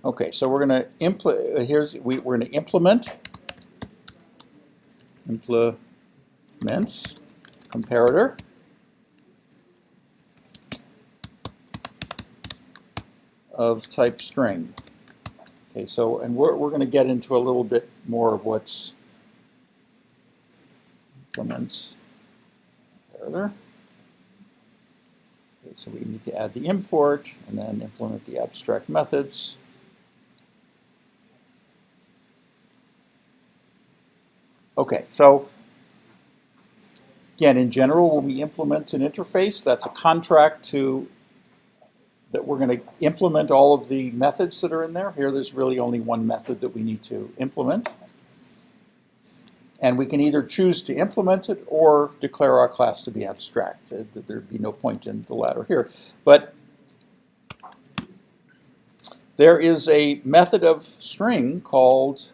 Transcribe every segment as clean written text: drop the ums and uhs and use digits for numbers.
Okay, so we're going to we're going to implements comparator. Of type string. Okay, so, and we're going to get into a little bit more of what's implements comparator. Okay, so we need to add the import and then implement the abstract methods. Okay, so again, in general, when we implement an interface, that's a contract that we're going to implement all of the methods that are in there. Here, there's really only one method that we need to implement. And we can either choose to implement it or declare our class to be abstract. There'd be no point in the latter here. But there is a method of string called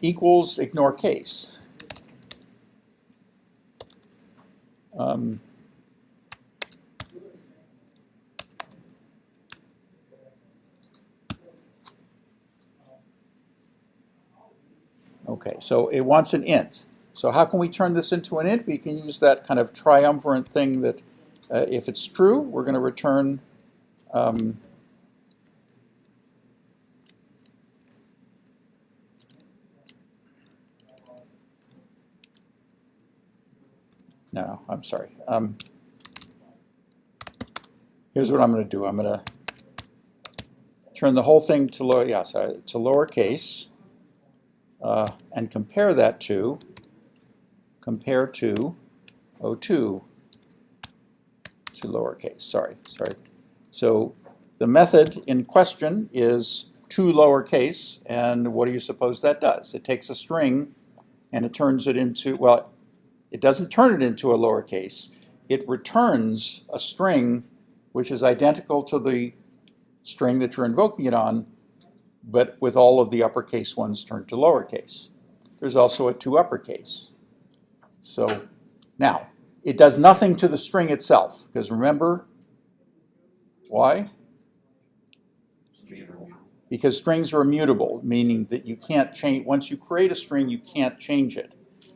equals ignore case. Okay, so it wants an int. So how can we turn this into an int? We can use that kind of triumvirate thing that if it's true, we're going to return no, I'm sorry. Here's what I'm going to do. I'm going to turn the whole thing to lowercase and compare that to O2 to lowercase. Sorry. So the method in question is to lowercase, and what do you suppose that does? It takes a string and it turns it into, well, it doesn't turn it into a lowercase. It returns a string which is identical to the string that you're invoking it on, but with all of the uppercase ones turned to lowercase. There's also a to uppercase. So now, it does nothing to the string itself, because remember, why? Because strings are immutable, meaning that you can't change, once you create a string, you can't change it.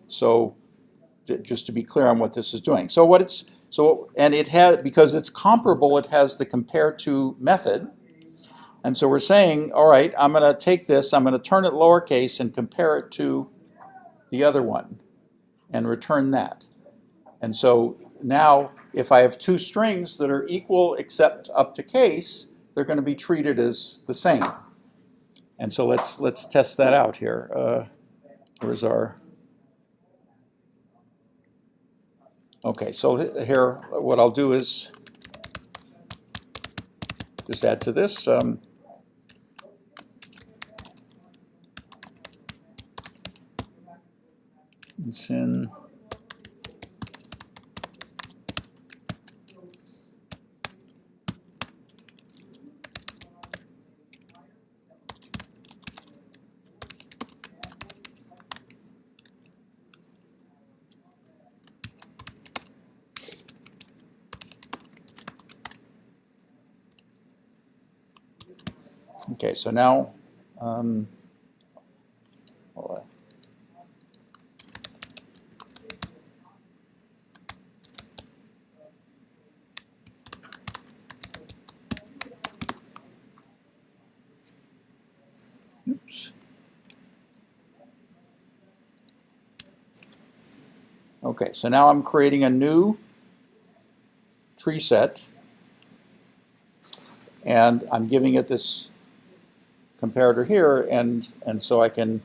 So just to be clear on what this is doing. So what it's, and it has, because it's comparable, it has the compare to method. And so we're saying, all right, I'm going to take this, I'm going to turn it lowercase and compare it to the other one and return that. And so now if I have two strings that are equal except up to case, they're going to be treated as the same. And so let's test that out here. Where's our... Okay, so here what I'll do is just add to this. It's in okay, so now oops. Okay, so now I'm creating a new tree set, and I'm giving it this comparator here, and so I'm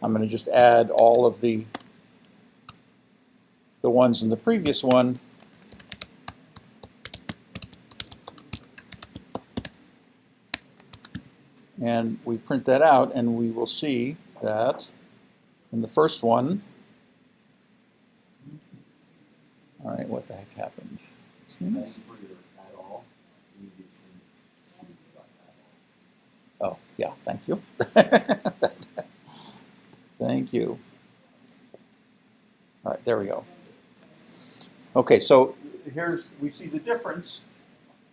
going to just add all of the ones in the previous one. And we print that out, and we will see that in the first one, all right, what the heck happened? Oh, yeah, thank you. Thank you. All right, there we go. Okay, so we see the difference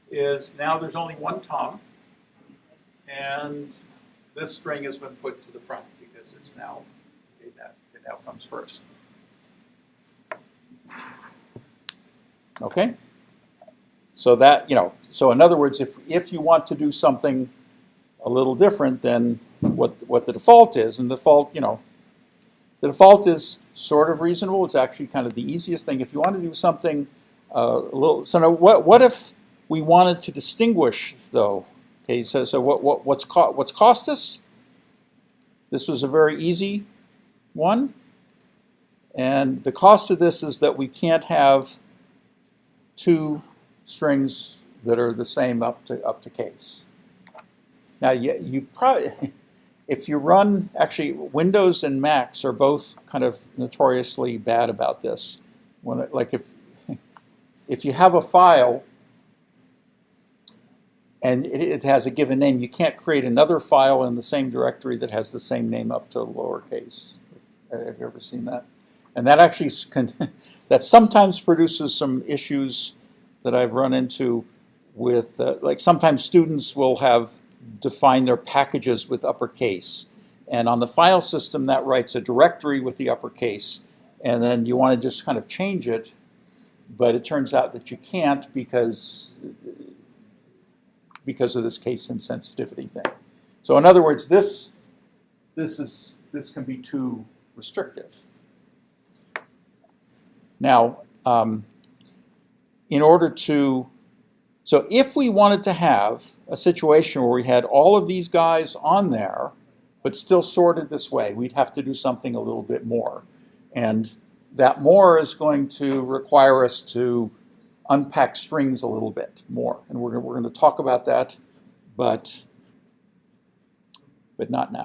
is now there's only one Tom, and this string has been put to the front because it's now, okay, it now comes first. Okay? So that, so in other words, if you want to do something a little different than what the default is, and the default is sort of reasonable. It's actually kind of the easiest thing. If you want to do something a little, so now what if we wanted to distinguish though? Okay, so what's cost us? This was a very easy one, and the cost of this is that we can't have two strings that are the same up to case. Now you probably, if you run, actually Windows and Macs are both kind of notoriously bad about this. Like if you have a file and it has a given name, you can't create another file in the same directory that has the same name up to lowercase. Have you ever seen that? And that actually that sometimes produces some issues that I've run into with, like sometimes students will have defined their packages with uppercase. And on the file system, that writes a directory with the uppercase. And then you want to just kind of change it, but it turns out that you can't because of this case insensitivity thing. So in other words, this can be too restrictive. Now, in order to, so if we wanted to have a situation where we had all of these guys on there, but still sorted this way, we'd have to do something a little bit more. And that more is going to require us to unpack strings a little bit more. And we're going to talk about that, but not now.